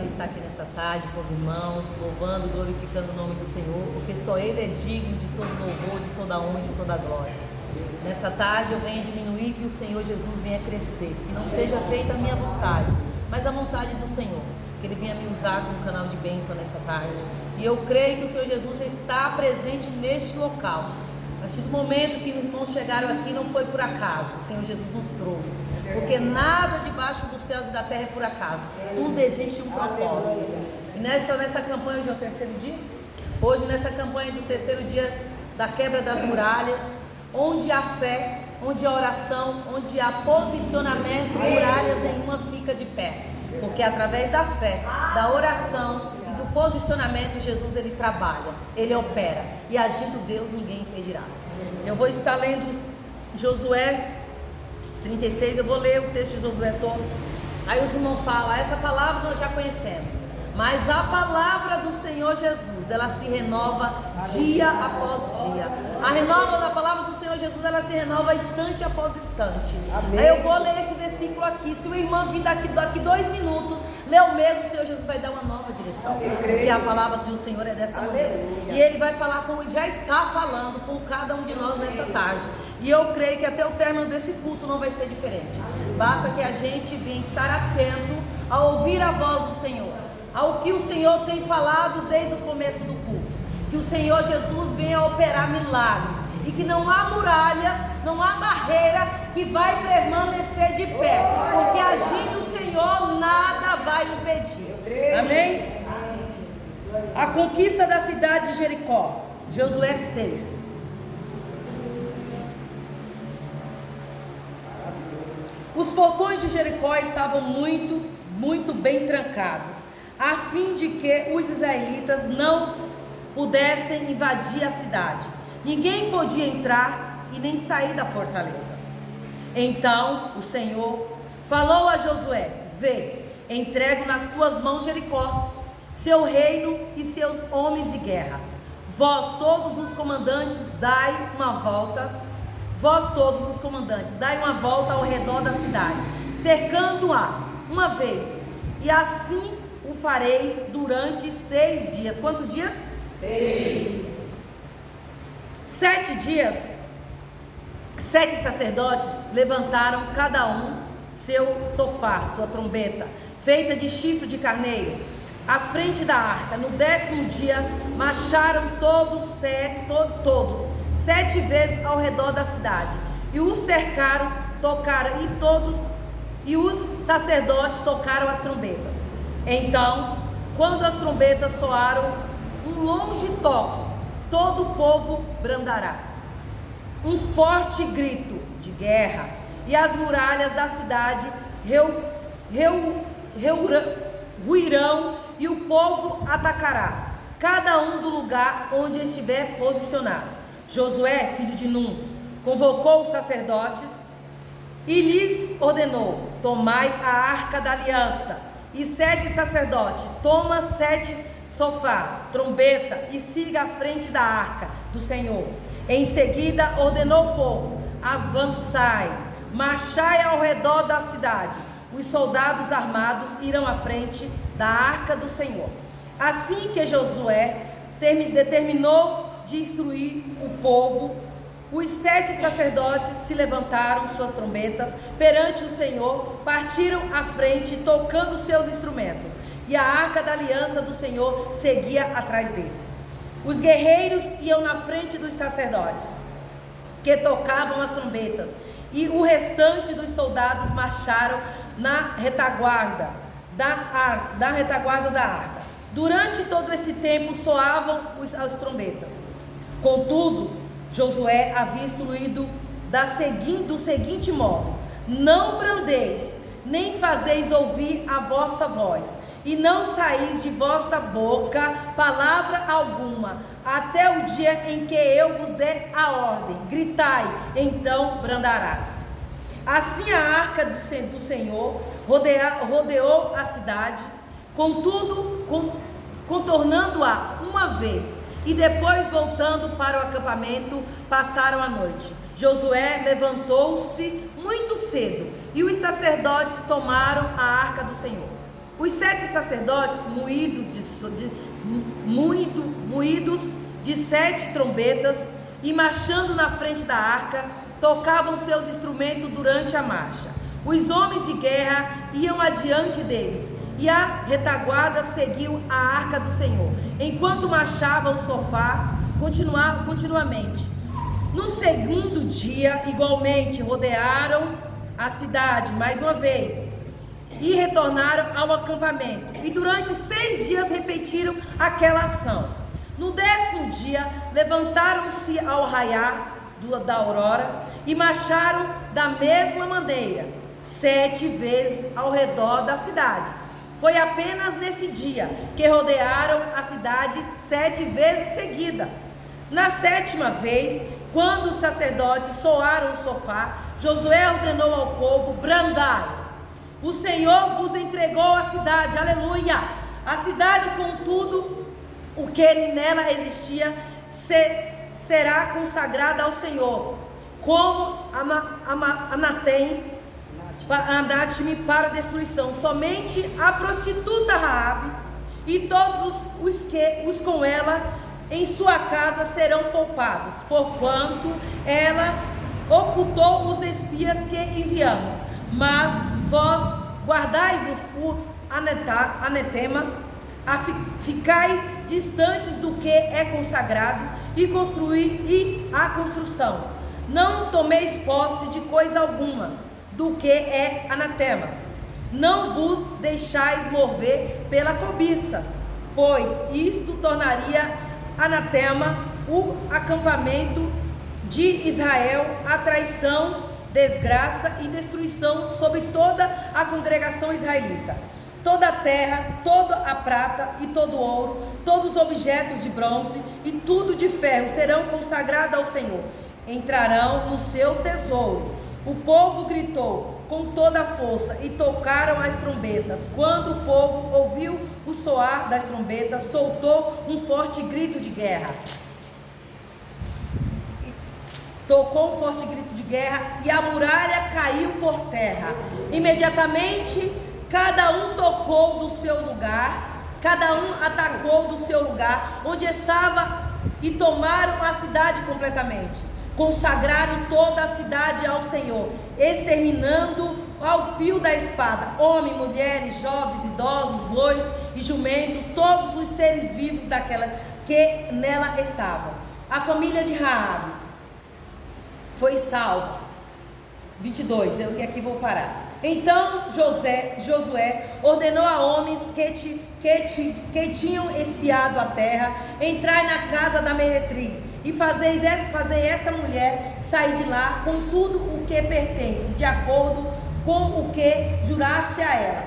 prazer estar aqui nesta tarde com os irmãos, louvando, glorificando o nome do Senhor, porque só Ele é digno de todo louvor, de toda honra e de toda glória. Nesta tarde eu venho diminuir, que o Senhor Jesus venha crescer, que não seja feita a minha vontade, mas a vontade do Senhor, que Ele venha me usar como canal de bênção nesta tarde. E eu creio que o Senhor Jesus já está presente neste local. A partir do momento que os irmãos chegaram aqui, não foi por acaso, o Senhor Jesus nos trouxe, porque nada debaixo dos céus e da terra é por acaso, tudo existe um propósito. E nessa campanha, hoje é o terceiro dia? Hoje, nessa campanha do terceiro dia da quebra das muralhas, onde há fé, onde há oração, onde há posicionamento, muralhas nenhuma fica de pé, porque através da fé, da oração, posicionamento, Jesus ele trabalha, ele opera, e agindo Deus ninguém impedirá. Eu vou estar lendo Josué 36, eu vou ler o texto de Josué todo. Aí os irmãos falam, essa palavra nós já conhecemos, mas a palavra do Senhor Jesus, ela se renova dia após dia. A renova da palavra do Senhor Jesus, ela se renova instante após instante. Amém. Aí eu vou ler esse versículo aqui. Se o irmão vir daqui 2 minutos, lê o mesmo, o Senhor Jesus vai dar uma nova direção. Porque a palavra do Senhor é desta maneira. E Ele vai falar como já está falando com cada um de nós nesta tarde. E eu creio que até o término desse culto não vai ser diferente. Basta que a gente venha estar atento a ouvir a voz do Senhor, ao que o Senhor tem falado desde o começo do culto, que o Senhor Jesus venha operar milagres, e que não há muralhas, não há barreira que vai permanecer de pé, porque agindo o Senhor, nada vai impedir. Amém? A conquista da cidade de Jericó, Josué 6. Os portões de Jericó estavam muito bem trancados, a fim de que os israelitas não pudessem invadir a cidade. Ninguém podia entrar e nem sair da fortaleza. Então o Senhor falou a Josué: vê, entrego nas tuas mãos Jericó, seu reino e seus homens de guerra. Vós todos os comandantes, dai uma volta ao redor da cidade, cercando-a uma vez, e assim o fareis durante 6 dias. Quantos dias? 6. 7 dias. 7 sacerdotes levantaram cada um seu sofá, sua trombeta, feita de chifre de carneiro, à frente da arca. No 10º dia, marcharam todos 7 vezes ao redor da cidade, e os cercaram, tocaram, e os sacerdotes tocaram as trombetas. Então, quando as trombetas soaram um longe toque, todo o povo brandará um forte grito de guerra, e as muralhas da cidade ruirão, e o povo atacará, cada um do lugar onde estiver posicionado. Josué, filho de Num, convocou os sacerdotes e lhes ordenou: tomai a arca da aliança. E 7 sacerdotes, toma 7 sofá, trombeta, e siga à frente da arca do Senhor. Em seguida ordenou o povo: avançai, marchai ao redor da cidade. Os soldados armados irão à frente da arca do Senhor. Assim que Josué determinou de instruir o povo, os 7 sacerdotes se levantaram suas trombetas perante o Senhor, partiram à frente, tocando seus instrumentos, e a arca da aliança do Senhor seguia atrás deles. Os guerreiros iam na frente dos sacerdotes, que tocavam as trombetas, e o restante dos soldados marcharam na retaguarda da arca. Durante todo esse tempo soavam as trombetas. Contudo, Josué havia instruído do seguinte modo: não brandeis, nem fazeis ouvir a vossa voz, e não saís de vossa boca palavra alguma, até o dia em que eu vos der a ordem. Gritai, então brandarás. Assim a arca do Senhor rodeou a cidade, contudo, contornando-a uma vez, e depois, voltando para o acampamento, passaram a noite. Josué levantou-se muito cedo, e os sacerdotes tomaram a arca do Senhor. Os 7 sacerdotes, moídos de 7 trombetas e marchando na frente da arca, tocavam seus instrumentos durante a marcha. Os homens de guerra iam adiante deles, e a retaguarda seguiu a arca do Senhor, enquanto marchava o sofá continuamente. No segundo dia, igualmente, rodearam a cidade mais uma vez e retornaram ao acampamento. E durante 6 dias repetiram aquela ação. No 10º dia, levantaram-se ao raiar da aurora e marcharam da mesma maneira, 7 vezes ao redor da cidade. Foi apenas nesse dia que rodearam a cidade 7 vezes seguida. Na 7ª vez, quando os sacerdotes soaram o sofá, Josué ordenou ao povo: brandai, o Senhor vos entregou a cidade, aleluia. A cidade, com tudo o que nela existia, será consagrada ao Senhor, como anáteme para destruição. Somente a prostituta Raabe e todos os com ela em sua casa serão poupados, porquanto ela ocultou os espias que enviamos. Mas vós guardai-vos o anatema, ficai distantes do que é consagrado e construir a construção. Não tomeis posse de coisa alguma do que é anatema. Não vos deixais mover pela cobiça, pois isto tornaria anatema o acampamento de Israel, a traição, desgraça e destruição sobre toda a congregação israelita. Toda a terra, toda a prata e todo o ouro, todos os objetos de bronze e tudo de ferro serão consagrados ao Senhor. Entrarão no seu tesouro. O povo gritou com toda a força e tocaram as trombetas. Quando o povo ouviu o soar das trombetas, soltou um forte grito de guerra. Tocou um forte grito de guerra e a muralha caiu por terra. Imediatamente, cada um tocou do seu lugar, cada um atacou do seu lugar onde estava e tomaram a cidade completamente. Consagraram toda a cidade ao Senhor, exterminando ao fio da espada homens, mulheres, jovens, idosos, bois e jumentos, todos os seres vivos daquela que nela estavam. A família de Raabe foi salva. 22, eu que aqui vou parar. Então Josué ordenou a homens que tinham espiado a terra: entrai na casa da meretriz e fazer essa mulher sair de lá com tudo o que pertence, de acordo com o que juraste a ela.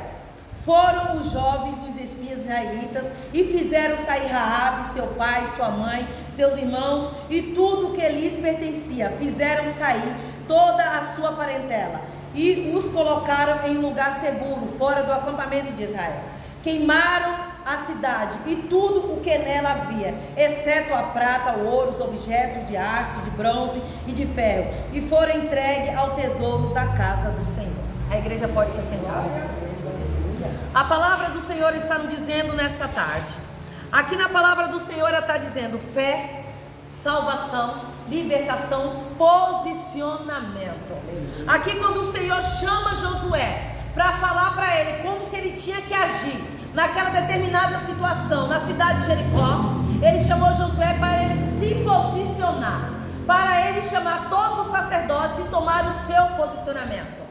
Foram os jovens, os espias israelitas, e fizeram sair Raabe, seu pai, sua mãe, seus irmãos e tudo o que lhes pertencia. Fizeram sair toda a sua parentela e os colocaram em um lugar seguro, fora do acampamento de Israel. Queimaram a cidade e tudo o que nela havia, exceto a prata, o ouro, os objetos de arte, de bronze e de ferro, e foram entregues ao tesouro da casa do Senhor. A igreja pode se assentar. A palavra do Senhor está nos dizendo nesta tarde. Aqui na palavra do Senhor ela está dizendo fé, salvação, libertação, posicionamento. Aqui quando o Senhor chama Josué para falar para ele como que ele tinha que agir naquela determinada situação na cidade de Jericó, ele chamou Josué para ele se posicionar, para ele chamar todos os sacerdotes e tomar o seu posicionamento.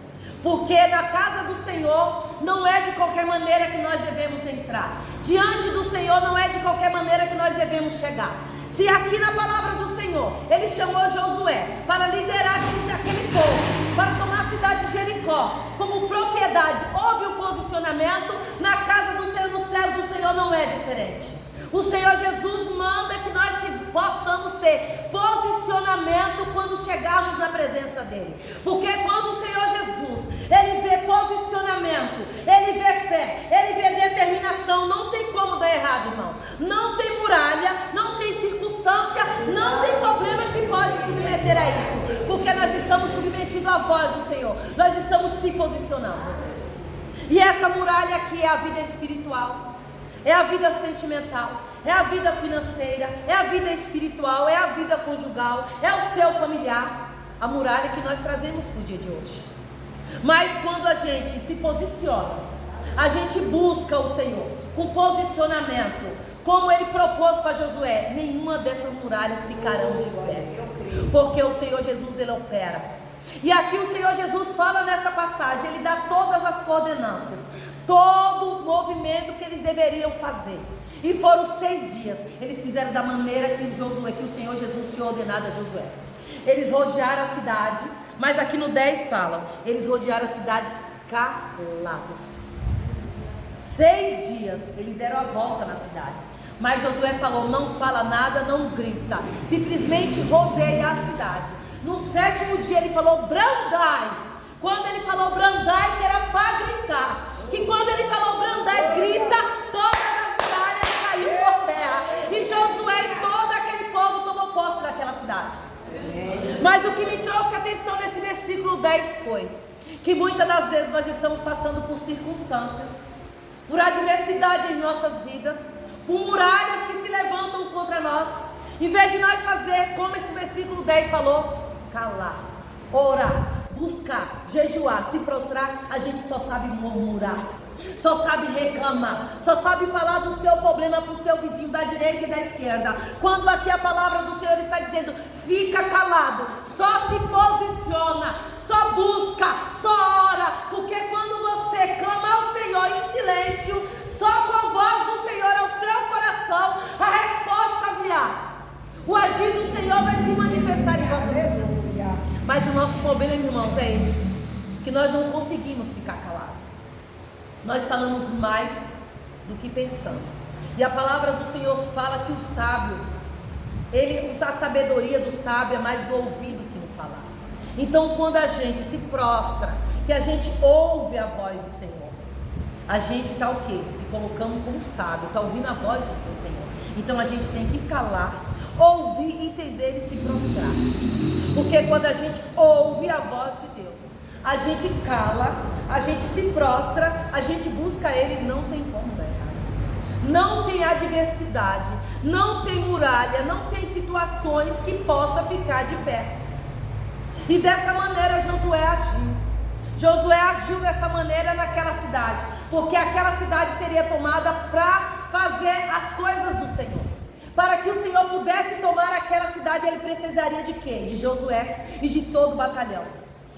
Porque na casa do Senhor não é de qualquer maneira que nós devemos entrar. Diante do Senhor não é de qualquer maneira que nós devemos chegar. Se aqui na palavra do Senhor ele chamou Josué para liderar aquele povo, para tomar a cidade de Jericó como propriedade, houve um posicionamento. Na casa do Senhor, no céu do Senhor não é diferente. O Senhor Jesus manda que nós possamos ter posicionamento quando chegarmos na presença dEle. Porque quando o Senhor Jesus, Ele vê posicionamento, Ele vê fé, Ele vê determinação, não tem como dar errado, irmão. Não tem muralha, não tem circunstância, não tem problema que pode submeter a isso. Porque nós estamos submetidos à voz do Senhor, nós estamos se posicionando. E essa muralha aqui é a vida espiritual, é a vida sentimental, é a vida financeira, é a vida espiritual, é a vida conjugal, é o seu familiar. A muralha que nós trazemos para o dia de hoje. Mas quando a gente se posiciona, a gente busca o Senhor com posicionamento, como Ele propôs para Josué, nenhuma dessas muralhas ficarão de pé, porque o Senhor Jesus, Ele opera. E aqui o Senhor Jesus fala nessa passagem, Ele dá todas as coordenâncias, todo o movimento que eles deveriam fazer. E foram 6 dias, eles fizeram da maneira que o Senhor Jesus tinha ordenado a Josué. Eles rodearam a cidade, mas aqui no 10 fala, eles rodearam a cidade calados. 6 dias, eles deram a volta na cidade. Mas Josué falou, não fala nada, não grita, simplesmente rodeia a cidade. No 7º dia ele falou, brandai. Quando ele falou brandai, que era para gritar, que quando ele falou brandai, grita, todas as muralhas caíram por terra. E Josué e todo aquele povo tomou posse daquela cidade. Mas o que me trouxe atenção nesse versículo 10 foi que muitas das vezes nós estamos passando por circunstâncias, por adversidade em nossas vidas, por muralhas que se levantam contra nós. Em vez de nós fazer como esse versículo 10 falou, calar, orar, buscar, jejuar, se prostrar, a gente só sabe murmurar, só sabe reclamar, só sabe falar do seu problema para o seu vizinho da direita e da esquerda, quando aqui a palavra do Senhor está dizendo, fica calado, só se posiciona, só busca, só ora, porque quando você clama ao Senhor em silêncio, só com a voz do Senhor ao seu coração, a resposta virá, o agir do Senhor vai se manifestar em vossas vidas. Mas o nosso problema, irmãos, é esse, que nós não conseguimos ficar calados. Nós falamos mais do que pensamos. E a palavra do Senhor fala que o sábio, a sabedoria do sábio é mais do ouvido que no falar. Então quando a gente se prostra, que a gente ouve a voz do Senhor, a gente está o quê? Se colocando como sábio, está ouvindo a voz do seu Senhor. Então a gente tem que calar, ouvir, entender e se prostrar. Porque quando a gente ouve a voz de Deus, a gente cala, a gente se prostra, a gente busca Ele, não tem como dar errado. Não tem adversidade, não tem muralha, não tem situações que possa ficar de pé. E dessa maneira Josué agiu. Josué agiu dessa maneira naquela cidade, porque aquela cidade seria tomada para fazer as coisas do Senhor. Para que o Senhor pudesse tomar aquela cidade, ele precisaria de quê? De Josué e de todo o batalhão.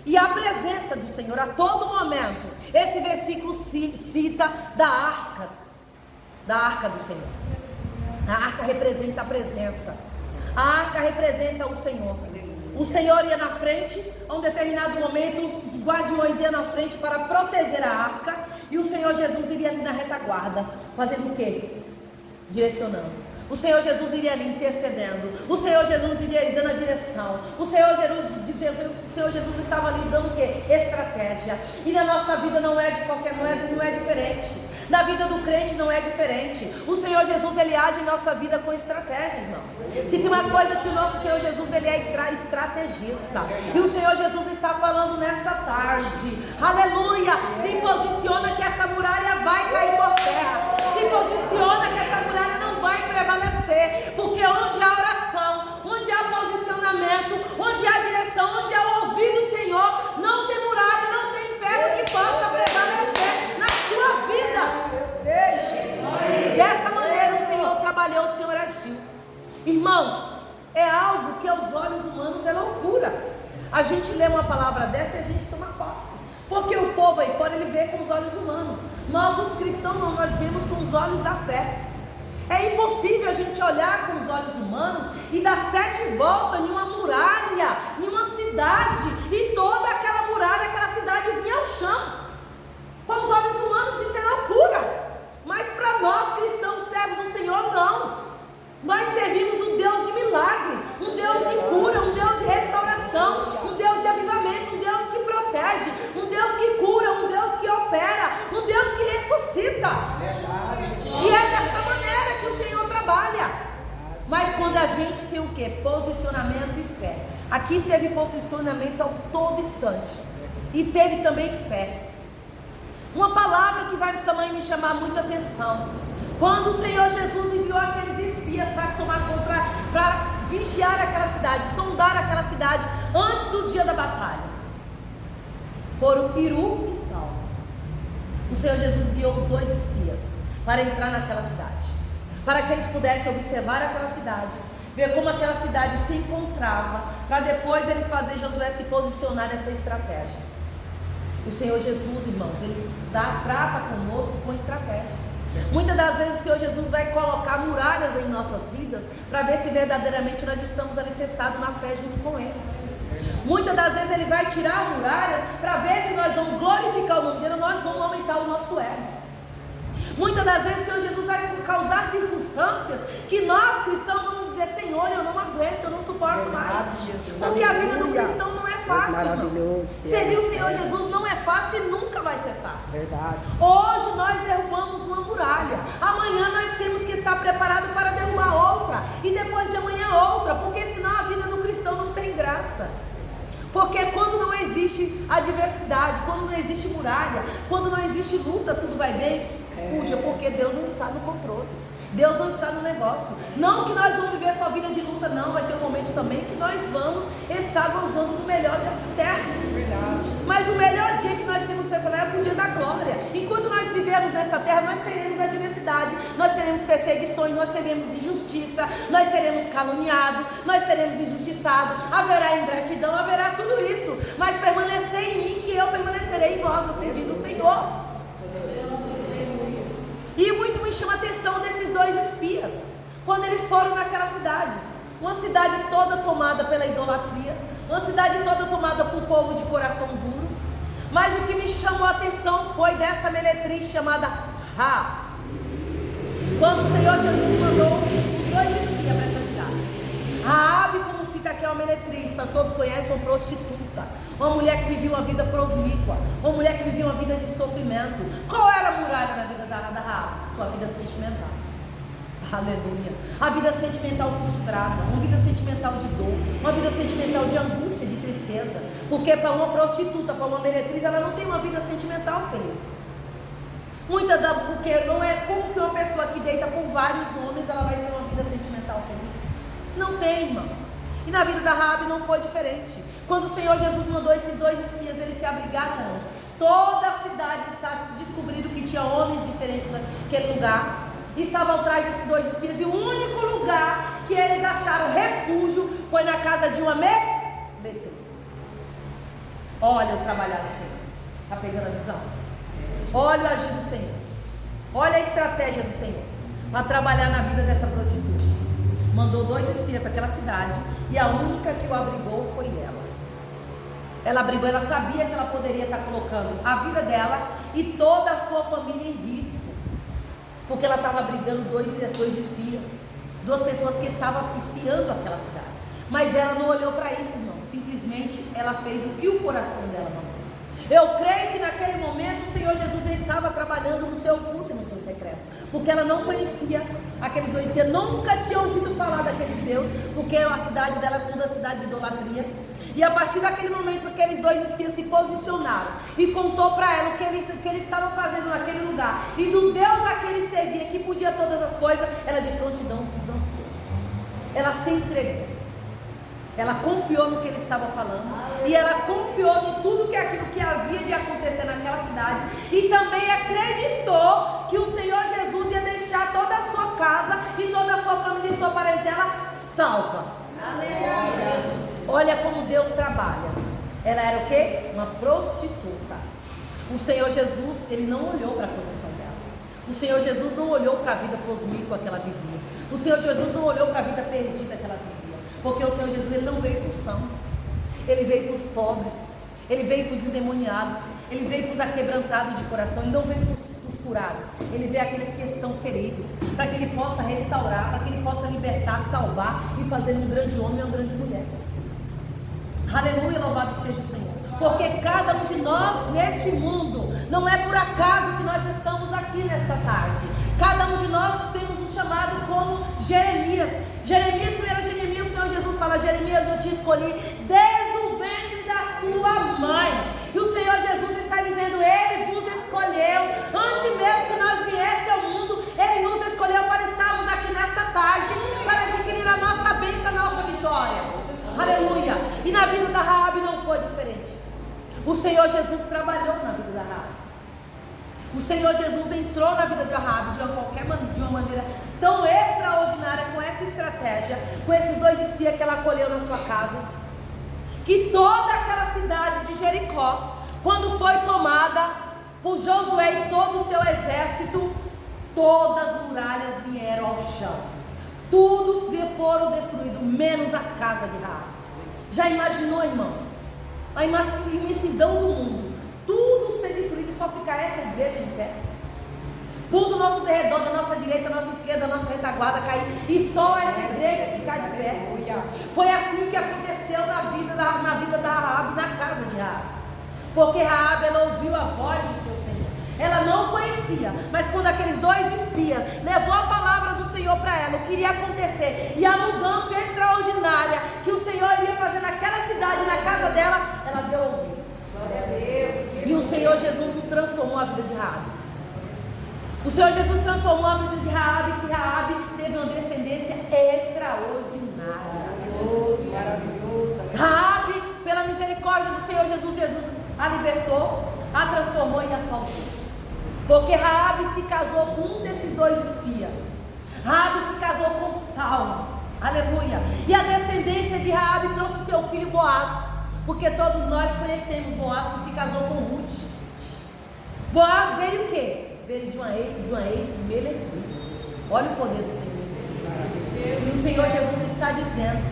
E a presença do Senhor a todo momento. Esse versículo cita da arca do Senhor. A arca representa a presença. A arca representa o Senhor. O Senhor ia na frente, a um determinado momento os guardiões iam na frente para proteger a arca, e o Senhor Jesus iria ali na retaguarda, fazendo o quê? Direcionando. O Senhor Jesus iria ali intercedendo. O Senhor Jesus iria ali dando a direção. O Senhor Jesus estava ali dando o quê? Estratégia. E na nossa vida não é de qualquer moeda, não é diferente. Na vida do crente não é diferente. O Senhor Jesus, ele age em nossa vida com estratégia, irmãos. Se tem uma coisa que o nosso Senhor Jesus, ele é estrategista. E o Senhor Jesus está falando nessa tarde, aleluia, se posiciona que essa muralha vai cair por terra. Se posiciona que essa muralha não vai prevalecer, porque onde há oração, onde há posicionamento, onde há direção, onde há o ouvido do Senhor, não tem muralha, não tem inferno que possa prevalecer na sua vida. E dessa maneira o Senhor trabalhou, o Senhor agiu. Irmãos, é algo que aos olhos humanos é loucura. A gente lê uma palavra dessa e a gente toma posse, porque o povo aí fora, ele vê com os olhos humanos. Nós os cristãos não, nós vemos com os olhos da fé. É impossível a gente olhar com os olhos humanos e dar 7 voltas em uma muralha, em uma cidade, e toda aquela muralha, aquela cidade vinha ao chão. Com os olhos humanos isso é loucura, mas para nós cristãos, servos do Senhor, não. Nós servimos um Deus de milagre, um Deus de cura, um Deus de restauração, um Deus de avivamento, um Deus que protege, um Deus que cura, um Deus que opera, um Deus que ressuscita. E é dessa maneira que o Senhor trabalha. Mas quando a gente tem o quê? Posicionamento e fé. Aqui teve posicionamento a todo instante, e teve também fé. Uma palavra que vai também me chamar muita atenção. Quando o Senhor Jesus enviou aqueles espias para vigiar aquela cidade, sondar aquela cidade antes do dia da batalha, foram Piru e Saulo. O Senhor Jesus enviou os 2 espias para entrar naquela cidade, para que eles pudessem observar aquela cidade, ver como aquela cidade se encontrava, para depois ele fazer Josué se posicionar nessa estratégia. O Senhor Jesus, irmãos, ele trata conosco com estratégias. Muitas das vezes o Senhor Jesus vai colocar muralhas em nossas vidas para ver se verdadeiramente nós estamos alicerçados na fé junto com Ele. Muitas das vezes Ele vai tirar muralhas para ver se nós vamos glorificar o nome dele, ou nós vamos aumentar o nosso ego. Muitas das vezes o Senhor Jesus vai causar circunstâncias que nós cristãos vamos dizer: Senhor, eu não aguento, eu não suporto mais. Porque a vida do cristão não é fácil, irmãos. Servir o Senhor Jesus não é fácil e nunca vai ser fácil. Verdade. Hoje nós derrubamos uma muralha, amanhã nós temos que estar preparados para derrubar outra, e depois de amanhã outra, porque senão a vida do cristão não tem graça. Porque quando não existe adversidade, quando não existe muralha, quando não existe luta, tudo vai bem. Fuja, porque Deus não está no controle, Deus não está no negócio. Não que nós vamos viver essa vida de luta, não. Vai ter um momento também que nós vamos estar gozando do melhor desta terra. Verdade. Mas o melhor dia que nós temos preparado é para o dia da glória. Enquanto nós vivermos nesta terra, nós teremos adversidade, nós teremos perseguições, nós teremos injustiça, nós seremos caluniados, nós seremos injustiçados, haverá ingratidão, haverá tudo isso. Mas permanecer em mim, que eu permanecerei em vós, assim diz o Senhor. E muito me chama a atenção desses 2 espias, quando eles foram naquela cidade, uma cidade toda tomada pela idolatria, uma cidade toda tomada por um povo de coração duro. Mas o que me chamou a atenção foi dessa meretriz chamada Raabe. Quando o Senhor Jesus mandou os 2 espias para essa cidade, Raabe, como cita aqui, é uma meretriz, para todos conhecem, uma prostituta, uma mulher que vivia uma vida prosmíqua, uma mulher que vivia uma vida de sofrimento. Qual era a muralha na vida da Raabe? Sua vida sentimental. Aleluia. A vida sentimental frustrada, uma vida sentimental de dor, uma vida sentimental de angústia, de tristeza. Porque para uma prostituta, para uma meretriz, ela não tem uma vida sentimental feliz. Porque não é como que uma pessoa que deita com vários homens, ela vai ter uma vida sentimental feliz. Não tem, irmãos. E na vida da Raabe não foi diferente. Quando o Senhor Jesus mandou esses 2 espias, eles se abrigaram onde? Toda a cidade está descobrindo que tinha homens diferentes naquele lugar. Estavam atrás desses 2 espias, e o único lugar que eles acharam refúgio foi na casa de uma meretriz. Olha o trabalhar do Senhor. Está pegando a visão? Olha o agir do Senhor. Olha a estratégia do Senhor para trabalhar na vida dessa prostituta. Mandou 2 espias para aquela cidade, e a única que o abrigou foi ela. Ela abrigou, ela sabia que ela poderia estar colocando a vida dela e toda a sua família em risco, porque ela estava abrigando 2 espias, 2 pessoas que estavam espiando aquela cidade. Mas ela não olhou para isso, não. Simplesmente ela fez o que o coração dela mandou. Eu creio que naquele momento o Senhor Jesus já estava trabalhando no seu oculto e no seu secreto, porque ela não conhecia aqueles 2 espias, nunca tinha ouvido falar daqueles deuses, porque a cidade dela é toda cidade de idolatria. E a partir daquele momento, aqueles 2 espias se posicionaram e contou para ela o que eles estavam fazendo naquele lugar, e do Deus a que ele servia, que podia todas as coisas, ela de prontidão se lançou. Ela se entregou. Ela confiou no que ele estava falando, e ela confiou em tudo que aquilo que havia de acontecer naquela cidade, e também acreditou que o Senhor Jesus ia deixar toda a sua casa e toda a sua família e sua parentela salva. Aleluia. Olha como Deus trabalha. Ela era o quê? Uma prostituta. O Senhor Jesus, ele não olhou para a condição dela. O Senhor Jesus não olhou para a vida prosmíqua que ela vivia. O Senhor Jesus não olhou para a vida perdida que ela vivia. Porque o Senhor Jesus, ele não veio para os sãos, ele veio para os pobres, ele veio para os endemoniados, ele veio para os aquebrantados de coração, ele não veio para os curados, ele veio aqueles que estão feridos, para que ele possa restaurar, para que ele possa libertar, salvar e fazer um grande homem e uma grande mulher. Aleluia, louvado seja o Senhor. Porque cada um de nós neste mundo, não é por acaso que nós estamos aqui nesta tarde. Cada um de nós temos um chamado como Jeremias. Jeremias, 1 Jeremias, o Senhor Jesus fala: Jeremias, eu te escolhi desde o ventre da sua mãe. E o Senhor Jesus está dizendo: Ele vos escolheu escolheu, antes mesmo que nós viesse ao mundo, Ele nos escolheu para estarmos aqui nesta tarde, para adquirir a nossa bênção, a nossa vitória. Aleluia. E na vida da Raabe não foi diferente. O Senhor Jesus trabalhou na vida da Raabe. O Senhor Jesus entrou na vida de Raabe de uma maneira tão extraordinária, com essa estratégia, com esses 2 espias que ela acolheu na sua casa, que toda aquela cidade de Jericó, quando foi tomada por Josué e todo o seu exército, todas as muralhas vieram ao chão. Todos foram destruídos, menos a casa de Raabe. Já imaginou, irmãos? A imensidão do mundo, tudo ser destruído e só ficar essa igreja de pé. Tudo ao nosso derredor, da nossa direita, da nossa esquerda, da nossa retaguarda cair, e só essa igreja ficar de pé. Foi assim que aconteceu na vida da Raabe, na casa de Raabe. Porque Raabe, ela ouviu a voz do seu Senhor. Ela não conhecia, mas quando aqueles 2 espias levou a palavra do Senhor para ela, o que iria acontecer, e a mudança extraordinária que o Senhor iria fazer naquela cidade, na casa dela, ela deu ouvidos. E o Senhor Jesus transformou a vida de Raabe. O Senhor Jesus transformou a vida de Raabe, que Raabe teve uma descendência extraordinária. Maravilhoso. Raabe, pela misericórdia do Senhor Jesus, Jesus a libertou, a transformou e a salvou. Porque Raabe se casou com um desses 2 espias. Raabe se casou com Saulo. Aleluia. E a descendência de Raabe trouxe seu filho Boaz. Porque todos nós conhecemos Boaz, que se casou com Ruth. Boaz veio o quê? Veio de uma ex-meretriz. Olha o poder do Senhor Jesus. E o Senhor Jesus está dizendo: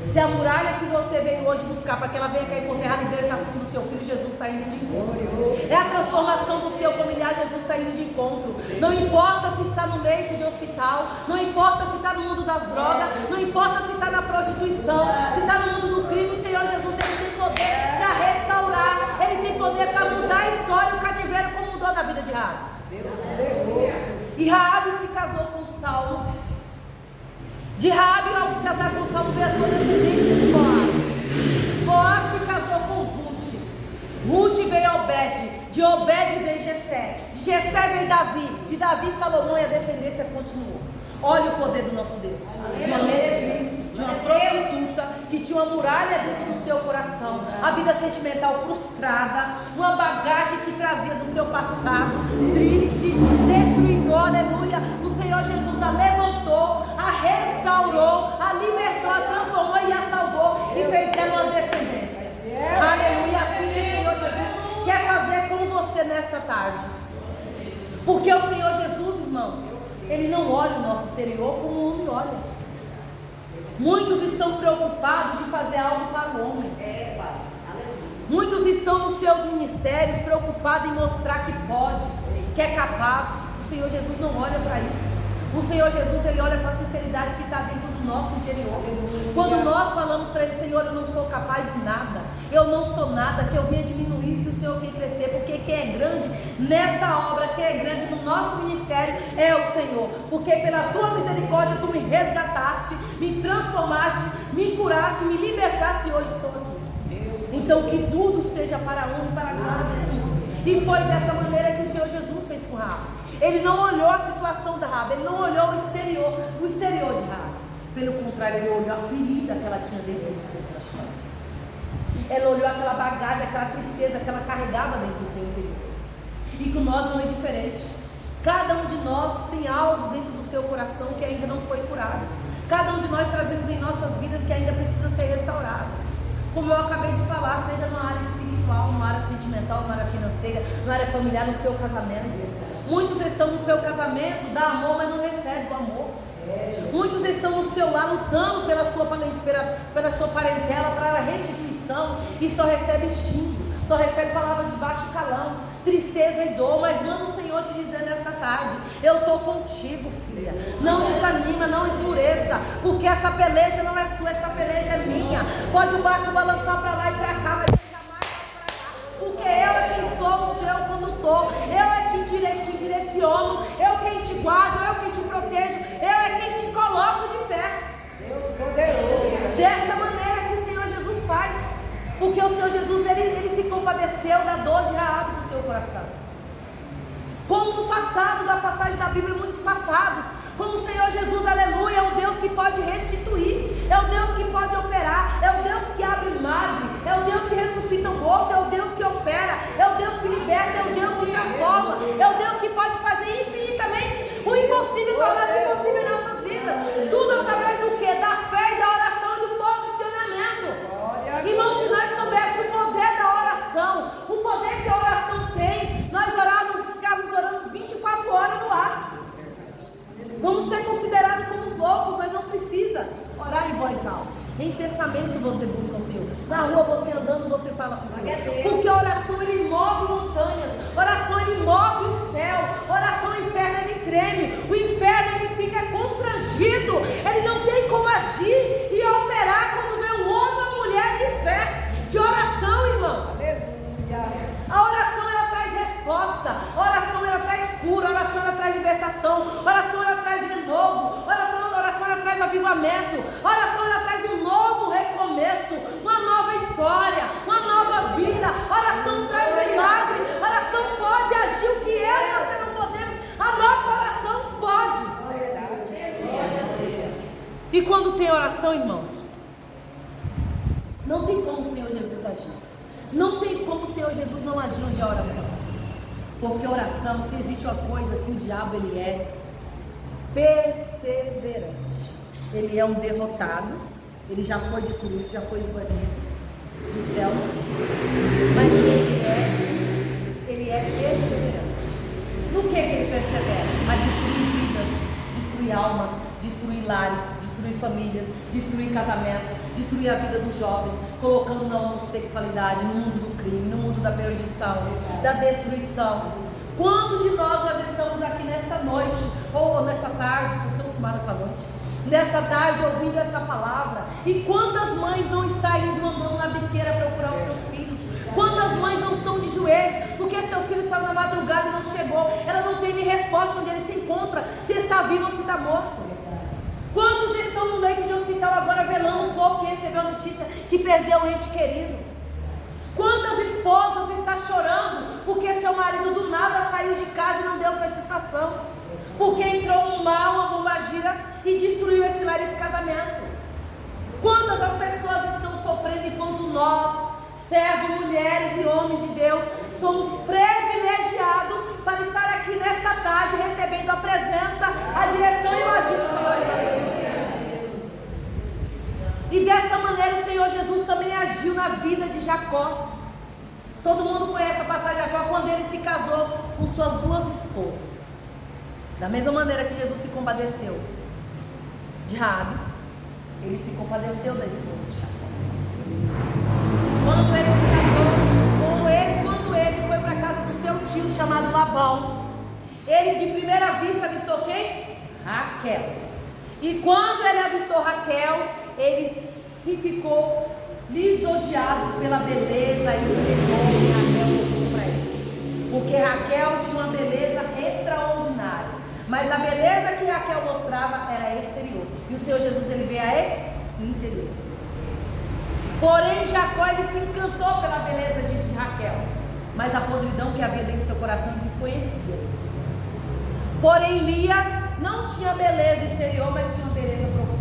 se a muralha que você veio hoje buscar para que ela venha cair por terra, a libertação do seu filho, Jesus está indo de encontro. É a transformação do seu familiar, Jesus está indo de encontro. Não importa se está no leito de hospital, não importa se está no mundo das drogas, não importa se está na prostituição, se está no mundo do crime, o Senhor Jesus ele tem poder para restaurar, Ele tem poder para mudar a história, o cativeiro como mudou na vida de Raabe. E Raabe se casou com Saulo. De Raabe, ao se casar com Saulo, veio a sua descendência de Boaz. Boaz se casou com Ruth. Ruth veio a Obed. De Obed veio Jessé. De Jessé veio Davi. De Davi, Salomão, e a descendência continuou. Olha o poder do nosso Deus. De uma meretriz, de uma prostituta, que tinha uma muralha dentro do seu coração, a vida sentimental frustrada, uma bagagem que trazia do seu passado, triste, destruidor, aleluia. O Senhor Jesus a levantou, a restaurou, a libertou, a transformou e a salvou, e fez dela uma descendência. Aleluia. Assim que o Senhor Jesus quer fazer com você nesta tarde. Porque o Senhor Jesus, irmão, Ele não olha o nosso exterior como o homem olha. Muitos estão preocupados de fazer algo para o homem. Muitos estão nos seus ministérios preocupados em mostrar que pode, que é capaz. O Senhor Jesus não olha para isso. O Senhor Jesus, Ele olha para a sinceridade que está dentro do nosso interior. Quando nós falamos para Ele: Senhor, eu não sou capaz de nada, eu não sou nada, que eu venha diminuir, que o Senhor quer crescer, porque quem é grande nesta obra, quem é grande no nosso ministério é o Senhor. Porque pela Tua misericórdia Tu me resgataste, me transformaste, me curaste, me libertaste, e hoje estou aqui. Então que tudo seja para a honra e para a glória do Senhor. E foi dessa maneira que o Senhor Jesus fez com Raabe. Ele não olhou a situação da Raabe, ele não olhou o exterior de Raabe. Pelo contrário, ele olhou a ferida que ela tinha dentro do seu coração. Ela olhou aquela bagagem, aquela tristeza que ela carregava dentro do seu interior. E com nós não é diferente. Cada um de nós tem algo dentro do seu coração que ainda não foi curado. Cada um de nós trazemos em nossas vidas que ainda precisa ser restaurado. Como eu acabei de falar, seja na área espiritual, na área sentimental, na área financeira, na área familiar, no seu casamento. Muitos estão no seu casamento, dá amor, mas não recebe o amor. Muitos estão no seu lar lutando pela sua parentela, para a restituição, e só recebe xingo, só recebe palavras de baixo calão, tristeza e dor. Mas manda o Senhor te dizer nesta tarde: eu estou contigo, filha. Não desanima, não esmoreça, porque essa peleja não é sua, essa peleja é minha. Pode o barco balançar para lá e para cá, mas porque eu é quem sou o seu condutor, eu é quem te direciono, eu quem te guardo, eu quem te protejo, eu é quem te coloco de pé. Deus poderoso. Desta maneira que o Senhor Jesus faz, porque o Senhor Jesus ele se compadeceu da dor de Raabe do seu coração. como no passado, da passagem da Bíblia, muitos passados, como o Senhor Jesus, aleluia, é o Deus que pode restituir, é o Deus que pode operar, é o Deus que abre madre, é o Deus que ressuscita o morto, é o Deus que opera, é o Deus que liberta, é o Deus que transforma, é o Deus que pode fazer infinitamente o impossível tornar-se possível em nossas vidas, tudo através do que? Da fé e da oração e do posicionamento. Irmãos, se nós soubéssemos o poder da oração, o poder que a oração tem, nós ficávamos orando 24 horas no ar. Vamos ser considerados como loucos, mas não precisa orar em voz alta. Em pensamento você busca o Senhor. Na rua você andando, você fala com o Senhor. Porque a oração ele move montanhas. Oração ele move o céu. Oração o inferno ele treme. O inferno ele fica constrangido. Ele não tem como agir e operar quando vê um homem ou uma mulher de fé, de oração, irmãos. A oração ela traz resposta. A oração ela traz cura. A oração ela traz libertação. A oração ela traz renovo. A oração ela traz avivamento. A oração ela traz um novo recomeço, uma nova história, uma nova vida. A oração traz milagre. A oração pode agir o que eu e você não podemos. A nossa oração pode. E quando tem oração, irmãos, não tem como o Senhor Jesus agir. Não tem como o Senhor Jesus não agir onde a oração. Porque a oração, se existe uma coisa que o diabo ele é perseverante. Ele é um derrotado. Ele já foi destruído, já foi esbanido dos céus. Mas ele é perseverante. No que ele persevera? A destruir vidas, destruir almas, destruir lares, destruir famílias, destruir casamento, destruir a vida dos jovens, colocando na homossexualidade, no mundo do crime, no mundo da perdição, da destruição. Quando de nós estamos aqui nesta noite, ou nesta tarde, estou tão acostumada com a noite, nesta tarde ouvindo essa palavra, e quantas mães não estão indo andando na biqueira procurar os seus filhos? Quantas mães não estão de joelhos, porque seu filho saiu na madrugada e não chegou, ela não tem nem resposta onde ele se encontra, se está vivo ou se está morto? Quantos estão no leito de hospital agora velando um corpo que recebeu a notícia que perdeu o ente querido? Quantas esposas estão chorando porque seu marido do nada saiu de casa e não deu satisfação? Porque entrou um mal, uma bombagira e destruiu esse lar, esse casamento? Quantas as pessoas estão sofrendo enquanto nós, servos, mulheres e homens de Deus, somos privilegiados para estar aqui nesta tarde recebendo a presença, a direção e o agir do Senhor em nossas vidas. E desta maneira o Senhor Jesus também agiu na vida de Jacó. Todo mundo conhece a passagem de Jacó quando ele se casou com suas duas esposas. Da mesma maneira que Jesus se compadeceu de Raabe, ele se compadeceu da esposa de Jacó. Quando ele se casou, quando ele foi para a casa do seu tio chamado Labão, ele de primeira vista avistou quem? Raquel. E quando ele avistou Raquel, ele se ficou lisonjeado pela beleza exterior que Raquel mostrou para ele. Porque Raquel tinha uma beleza extraordinária, mas a beleza que Raquel mostrava era exterior. E o Senhor Jesus ele veio a interior. Porém Jacó ele se encantou pela beleza de Raquel, mas a podridão que havia dentro do seu coração ele desconhecia. Porém Lia não tinha beleza exterior, mas tinha uma beleza profunda.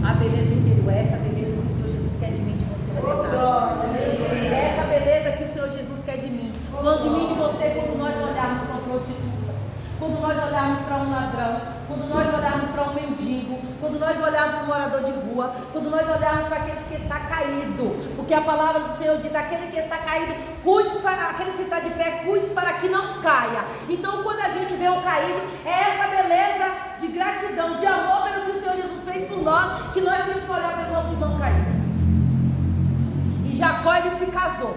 A beleza interior, essa beleza que o Senhor Jesus quer de mim, de você nesta tarde. Essa beleza que o Senhor Jesus quer de mim. Quando de mim, de você, quando nós olharmos para uma prostituta, quando nós olharmos para um ladrão, quando nós olharmos para um mendigo, quando nós olharmos para um morador de rua, quando nós olharmos para aqueles que está caído, porque a palavra do Senhor diz: aquele que está caído, cuide para aquele que está de pé, cuide para que não caia. Então, quando a gente vê um caído, é essa beleza de gratidão, de amor pelo que o Senhor Jesus fez por nós, que nós temos que olhar pelo nosso irmão caído. E Jacó ele se casou.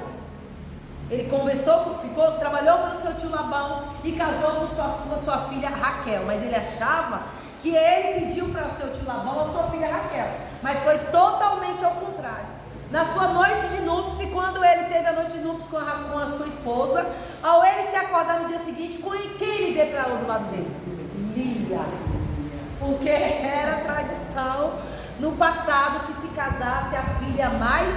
Ele conversou, trabalhou para o seu tio Labão e casou com sua filha Raquel. Mas ele achava que ele pediu para o seu tio Labão a sua filha Raquel. Mas foi totalmente ao contrário. Na sua noite de núpcias, quando ele teve a noite de núpcias com a sua esposa, ao ele se acordar no dia seguinte, com quem ele deparou do lado dele? Lia. Porque era tradição no passado que se casasse a filha mais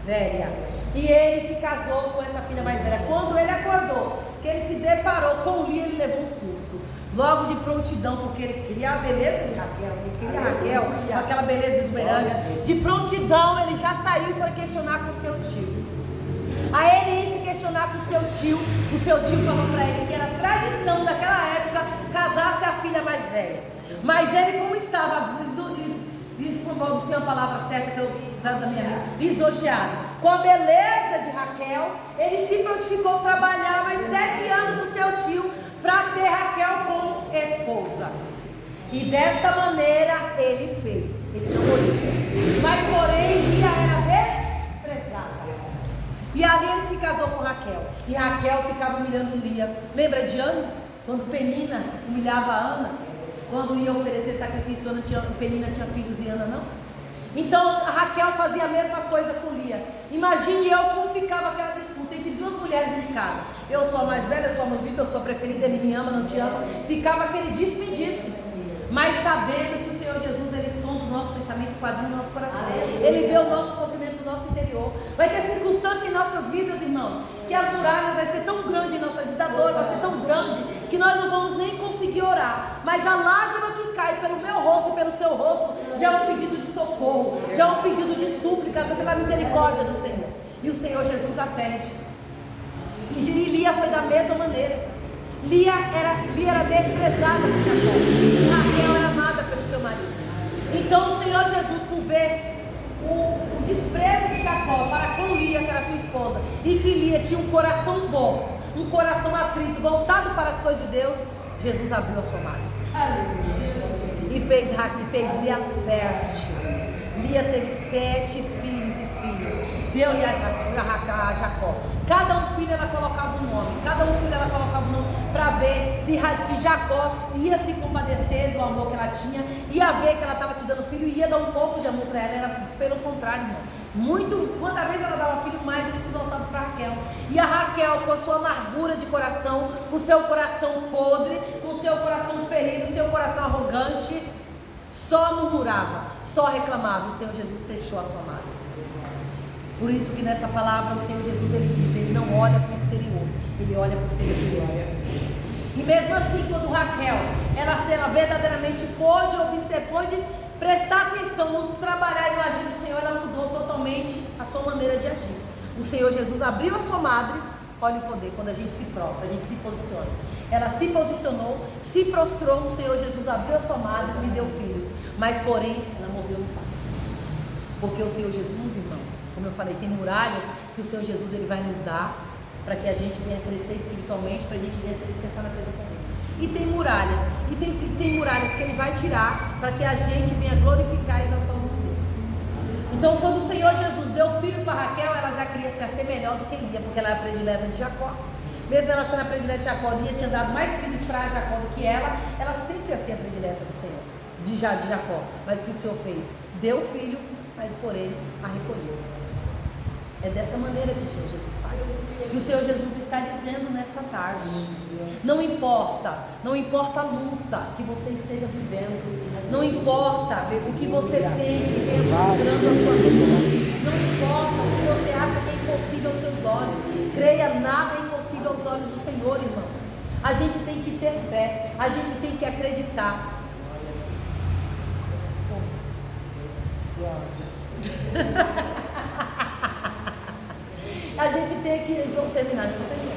velha. E ele se casou com essa filha mais velha. Quando ele acordou, que ele se deparou com Lia, ele levou um susto. Logo de prontidão, porque ele queria a beleza de Raquel, ele queria Raquel com aquela beleza exuberante. De prontidão, ele já saiu e foi questionar com o seu tio. Aí ele ia se questionar com o seu tio falou para ele que era tradição daquela época casar-se a filha mais velha. Mas ele, como estava, tem uma palavra certa que eu saio da minha mente, lisonjeado com a beleza de Raquel, ele se prontificou a trabalhar mais 7 anos do seu tio para ter Raquel como esposa. E desta maneira ele fez. Ele não olhou. Mas porém Lia era desprezada. E ali ele se casou com Raquel. E Raquel ficava humilhando Lia. Lembra de Ana? Quando Penina humilhava Ana? Quando ia oferecer sacrifício, Penina tinha filhos e Ana não? Então a Raquel fazia a mesma coisa com Lia. Imagine eu como ficava aquela disputa entre duas mulheres de casa. Eu sou a mais velha, eu sou a mais bonita, eu sou a preferida, ele me ama, não te ama. Ficava aquele disse-me-disse. Mas sabendo que o Senhor Jesus, ele sonda o nosso pensamento e quadrinha o nosso coração. Ele vê o nosso sofrimento, o nosso interior. Vai ter circunstâncias em nossas vidas, irmãos, que as muralhas vai ser tão grande em nossas vidas, a dor vai ser tão grande, que nós não vamos nem conseguir orar. Mas a lágrima que cai pelo meu rosto e pelo seu rosto, já é um pedido de socorro, já é um pedido de súplica pela misericórdia do Senhor. E o Senhor Jesus atende. E Lia foi da mesma maneira. Lia era desprezada por Jacó. Raquel era amada pelo seu marido. Então o Senhor Jesus, por ver o desprezo de Jacó para com Lia, que era sua esposa, e que Lia tinha um coração bom, um coração atrito, voltado para as coisas de Deus, Jesus abriu a sua madre. E fez Lia fértil. Lia teve 7 filhos e filhas. Deu-lhe a Jacó. Cada um filho ela colocava um nome. Para ver se que Jacó ia se compadecer do amor que ela tinha, ia ver que ela estava te dando filho e ia dar um pouco de amor para ela. Era pelo contrário, irmão. Quantas vezes ela dava filho, mais ele se voltava para Raquel. E a Raquel, com a sua amargura de coração, com o seu coração podre, com o seu coração ferido, seu coração arrogante, só murmurava, só reclamava. O Senhor Jesus fechou a sua madre. Por isso que nessa palavra o Senhor Jesus, ele diz, ele não olha para o exterior, ele olha para o seu interior. E mesmo assim, quando Raquel, ela verdadeiramente pôde prestar atenção no trabalhar e no agir do Senhor, ela mudou totalmente a sua maneira de agir. O Senhor Jesus abriu a sua madre. Olha o poder, quando a gente se prostra, a gente se posiciona. Ela se posicionou, se prostrou, o Senhor Jesus abriu a sua madre e lhe deu filhos. Mas porém, ela morreu no parto. Porque o Senhor Jesus, irmãos, como eu falei, tem muralhas que o Senhor Jesus ele vai nos dar para que a gente venha crescer espiritualmente, para a gente venha se licenciar na presença dele. E tem muralhas, tem muralhas que ele vai tirar para que a gente venha glorificar e exaltar o nome dele. Então, quando o Senhor Jesus deu filhos para Raquel, ela já queria ser melhor do que Lia, porque ela era a predileta de Jacó. Mesmo ela sendo a predileta de Jacó, Lia tinha dado mais filhos para Jacó do que ela sempre ia ser a predileta do Senhor, de Jacó. Mas o que o Senhor fez? Deu filho, mas porém a recolheu. É dessa maneira que o Senhor Jesus faz. E o Senhor Jesus está dizendo nesta tarde: não importa a luta que você esteja vivendo, não importa o que você tem que venha frustrando a sua vida, não importa o que você acha que é impossível aos seus olhos, creia, nada é impossível aos olhos do Senhor, irmãos. A gente tem que ter fé, a gente tem que acreditar. A gente tem que, vamos terminar, não terminei.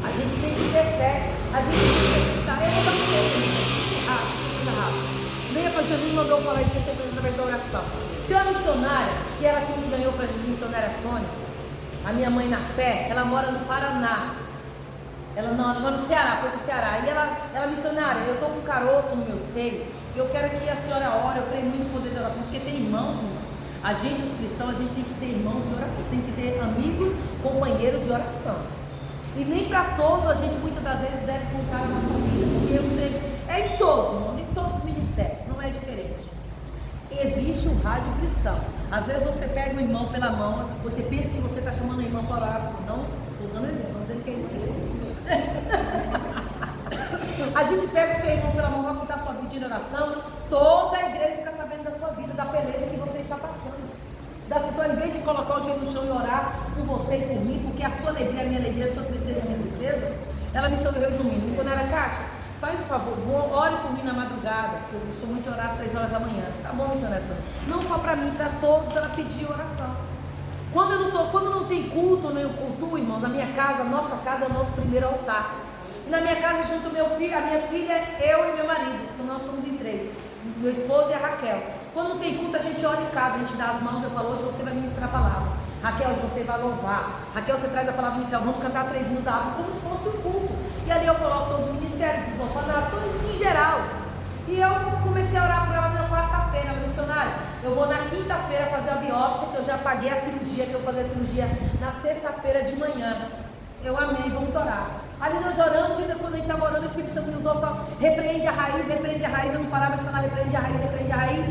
A gente tem que ter fé, a gente tem que acreditar. Eu vou dar um tempo. Isso é coisa rápida. Lembra, Jesus mandou falar esse testemunho através da oração. Tem uma missionária, que ela que me ganhou para Jesus, missionária Sônia, a minha mãe na fé, ela mora no Paraná. Ela mora no Ceará, foi pro Ceará. E ela missionária, eu estou com um caroço no meu seio, eu quero que a senhora ore, eu creio muito no poder da oração, porque tem irmãos, irmão. A gente, os cristãos, a gente tem que ter irmãos de oração, tem que ter amigos, companheiros de oração. E nem para todos a gente muitas das vezes deve contar a nossa vida, porque eu sei, é em todos, irmãos, em todos os ministérios, não é diferente. Existe um rádio cristão. Às vezes você pega um irmão pela mão, você pensa que você está chamando o irmão para orar, não, estou dando exemplo, não dizendo que é irmão assim. A gente pega o seu irmão pela mão, vai contar a sua vida de oração, toda a igreja fica sabendo da sua vida, da peleja que você está passando, das então ao invés de colocar o joelho no chão e orar por você e por mim, porque a sua alegria é a minha alegria, a sua tristeza é a minha tristeza, ela me resumindo, missionária Kátia, faz o favor, ore por mim na madrugada, porque eu sou muito de orar às 3 horas da manhã. Tá bom, missionária Sônia? Não só para mim, para todos, ela pediu oração. Quando não tem culto, nem o culto, irmãos, a minha casa, a nossa casa é o nosso primeiro altar. E na minha casa, junto meu filho, a minha filha, eu e meu marido, nós somos em 3, meu esposo e a Raquel. Quando não tem culto, a gente ora em casa, a gente dá as mãos, eu falo, hoje você vai ministrar a palavra. Raquel, hoje você vai louvar. Raquel, você traz a palavra inicial, vamos cantar 3 hinos da água, como se fosse um culto. E ali eu coloco todos os ministérios, dos orfanatos, em geral. E eu comecei a orar por ela na quarta-feira, ela missionária. Eu vou na quinta-feira fazer a biópsia, que eu já paguei a cirurgia, que eu vou fazer a cirurgia na sexta-feira de manhã. Eu amei, vamos orar. Ali nós oramos, e quando a gente estava orando, o Espírito Santo me usou só, repreende a raiz, eu não parava de falar, repreende a raiz.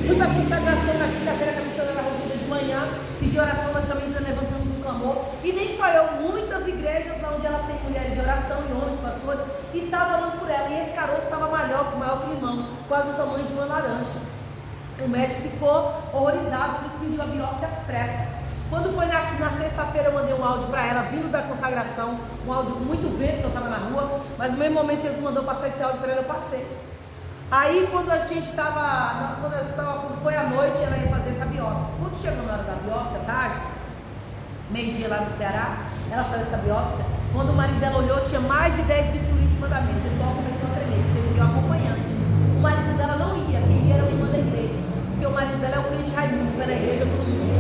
Fui para a consagração na quinta-feira com a missionária Rosilda de manhã, pedi oração, nós também levantamos um clamor, e nem só eu, muitas igrejas lá onde ela tem mulheres de oração, e homens, pastores, e estava orando por ela, e esse caroço estava maior que o limão, quase o tamanho de uma laranja. O médico ficou horrorizado, por isso pediu a biópsia expressa. Quando foi na sexta-feira, eu mandei um áudio para ela, vindo da consagração, um áudio com muito vento, que eu estava na rua, mas no mesmo momento Jesus mandou passar esse áudio para ela, eu passei. Aí quando a gente estava, quando foi à noite, ela ia fazer essa biópsia. Quando chegou na hora da biópsia, tarde, meio-dia lá no Ceará, ela fez essa biópsia. Quando o marido dela olhou, tinha mais de 10 bisturis em cima da mesa. Então começou a tremer, teve que ir um acompanhante. O marido dela não ia, quem ia era uma irmã da igreja, porque o marido dela é o crente Raimundo, pela igreja todo mundo.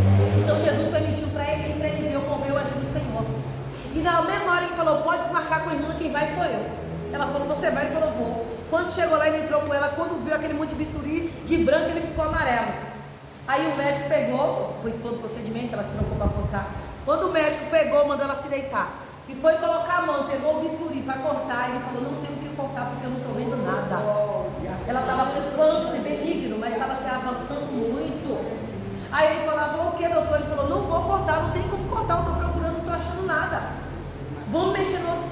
Então Jesus permitiu para ele ir, para ele ver como veio o agir do Senhor. E na mesma hora ele falou, pode desmarcar com a irmã, quem vai sou eu. Ela falou, você vai? Ele falou, vou. Quando chegou lá, ele entrou com ela, quando viu aquele monte de bisturi de branco, ele ficou amarelo. Aí o médico pegou, foi todo o procedimento, ela se trocou para cortar. Quando o médico pegou, mandou ela se deitar. E foi colocar a mão, pegou o bisturi para cortar, ele falou, não tenho o que cortar porque eu não estou vendo nada. Ela estava com câncer benigno, mas estava se avançando muito. Aí ele falou, o que, doutor? Ele falou, não vou cortar, não tem como cortar, eu estou procurando, não estou achando nada. Vamos mexer no outro,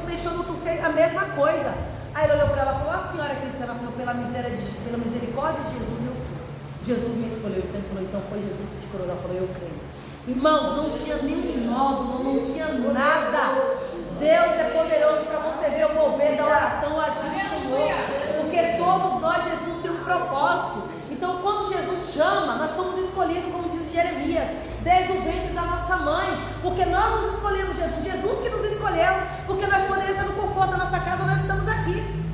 a mesma coisa. Aí ele olhou para ela e falou, a senhora Cristiana, falou, pela misericórdia de Jesus eu sou. Jesus me escolheu. Então ele falou, então foi Jesus que te curou. Ela falou, eu creio. Irmãos, não tinha nenhum nódulo, não tinha nada. Deus é poderoso para você ver o mover da oração, o agir do Senhor. Porque todos nós, Jesus tem um propósito. Então quando Jesus chama, nós somos escolhidos, como diz Jeremias, desde o ventre da nossa mãe, porque nós nos escolhemos, Jesus que nos escolheu, porque nós podemos estar no conforto da nossa casa, nós estamos aqui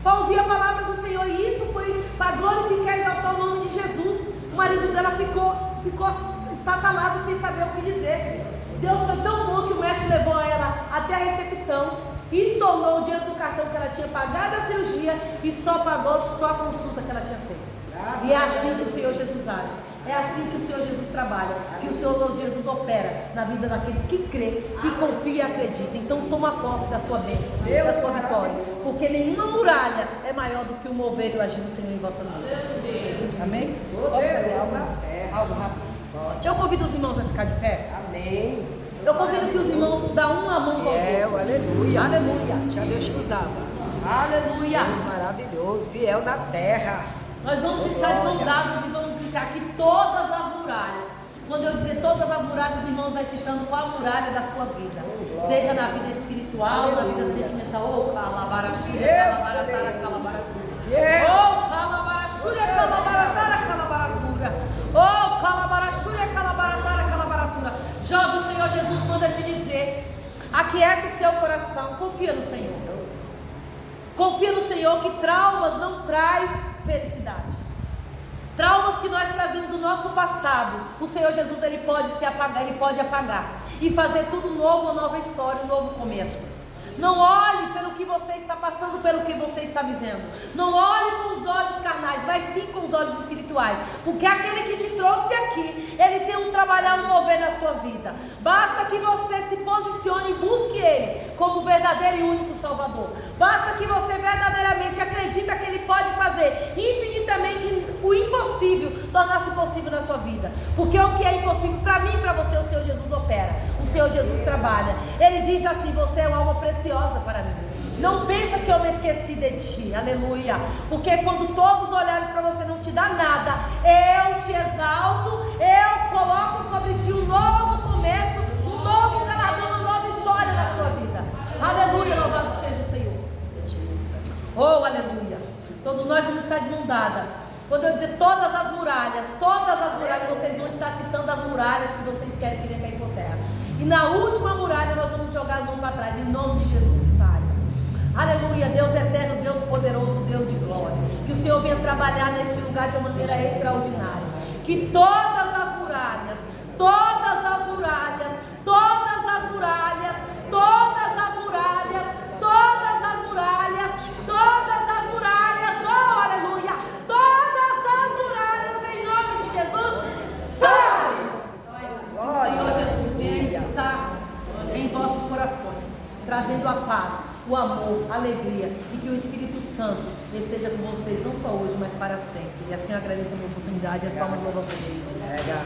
para ouvir a palavra do Senhor, e isso foi para glorificar e exaltar o nome de Jesus. O marido dela ficou estatalado sem saber o que dizer. Deus foi tão bom que o médico levou ela até a recepção e estornou o dinheiro do cartão que ela tinha pagado a cirurgia e só pagou só a consulta que ela tinha feito. E é assim que o Senhor Jesus age, é assim que o Senhor Jesus trabalha, que o Senhor Jesus opera na vida daqueles que crê, que confia e acredita. Então toma posse da sua bênção, da sua vitória, porque nenhuma muralha é maior do que o mover e o agir do Senhor em vossas vidas. Amém? Posso fazer algo rápido? Eu convido os irmãos a ficar de pé. Amém. Eu convido que os irmãos dão uma mão aos outros. Aleluia. Aleluia. Já Deus te usava. Aleluia. Deus maravilhoso, fiel na terra. Nós vamos estar de mão dadas e vamos gritar aqui todas as muralhas. Quando eu dizer todas as muralhas, os irmãos vai citando qual a muralha da sua vida. Seja na vida espiritual, na vida sentimental. Oh, calabaraxúria, calabaratara, calabaratura. Oh, calabaraxúria, calabaratara, calabaratura. Oh, calabaraxúria, calabaratara, calabaratura. Jovem, o Senhor Jesus manda te dizer: aquieta o seu coração, confia no Senhor. Confia no Senhor que traumas não traz felicidade. Traumas que nós trazemos do nosso passado, o Senhor Jesus ele pode apagar e fazer tudo novo, uma nova história, um novo começo. Não olhe pelo que você está passando, pelo que você está vivendo. Não olhe com os olhos carnais, mas sim com os olhos espirituais. Porque aquele que te trouxe aqui, ele tem um trabalhar, um mover na sua vida. Basta que você se posicione e busque ele como verdadeiro e único Salvador. Basta que você verdadeiramente acredite que ele pode fazer infinitamente o impossível, tornar-se possível na sua vida. Porque o que é impossível para mim e para você, o Senhor Jesus opera. O Senhor Jesus trabalha. Ele diz assim: você é uma alma preciosa para mim. Não pensa que eu me esqueci de ti, aleluia. Porque quando todos olharem para você não te dá nada, eu te exalto, eu coloco sobre ti um novo começo, um novo galardão, uma nova história na sua vida. Aleluia, louvado seja o Senhor. Oh, aleluia. Todos nós vamos estar de mão dada. Quando eu dizer todas as muralhas, vocês vão estar citando as muralhas que vocês querem que venha cair por terra. E na última muralha nós vamos jogar a mão para trás, em nome de Jesus, saia. Aleluia, Deus eterno, Deus poderoso, Deus de glória. Que o Senhor venha trabalhar neste lugar de uma maneira extraordinária. Que todas as muralhas, todas as muralhas, todas as muralhas, todas as muralhas, todas as muralhas, todas as muralhas, oh aleluia, todas as muralhas em nome de Jesus, sai! O Senhor Jesus vem estar em vossos corações, trazendo a paz, o amor, a alegria, e que o Espírito Santo esteja com vocês, não só hoje, mas para sempre. E assim eu agradeço a minha oportunidade, as palmas louvam ao Senhor. Pega.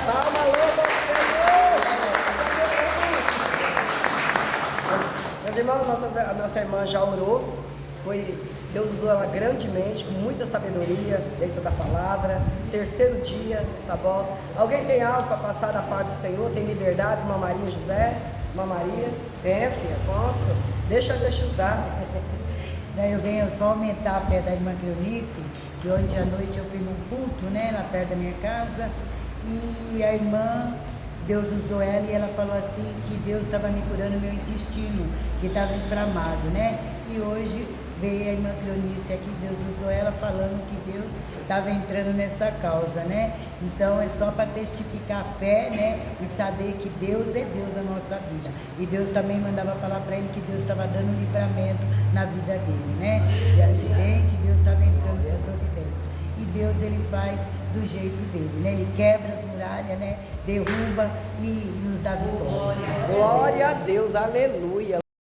Palma, louva ao Senhor. Meus irmãos, a nossa irmã já orou. Deus usou ela grandemente, com muita sabedoria dentro da palavra. Terceiro dia, essa volta. Alguém tem algo para passar da parte do Senhor? Tem liberdade, irmã Maria José? Irmã Maria, vem, filha, conta. Deixa usar. Daí eu venho só aumentar a fé da irmã Cleonice, que ontem à noite eu fui num culto, né, lá perto da minha casa, e a irmã, Deus usou ela e ela falou assim que Deus estava me curando meu intestino, que estava inflamado, né? E hoje veio a irmã Cleonice aqui, Deus usou ela falando que Deus estava entrando nessa causa, né? Então é só para testificar a fé, né? E saber que Deus é Deus na nossa vida. E Deus também mandava falar para ele que Deus estava dando livramento na vida dele, né? De acidente, Deus estava entrando com providência. E Deus, ele faz do jeito dele, né? Ele quebra as muralhas, né? Derruba e nos dá vitória. Glória a Deus, aleluia.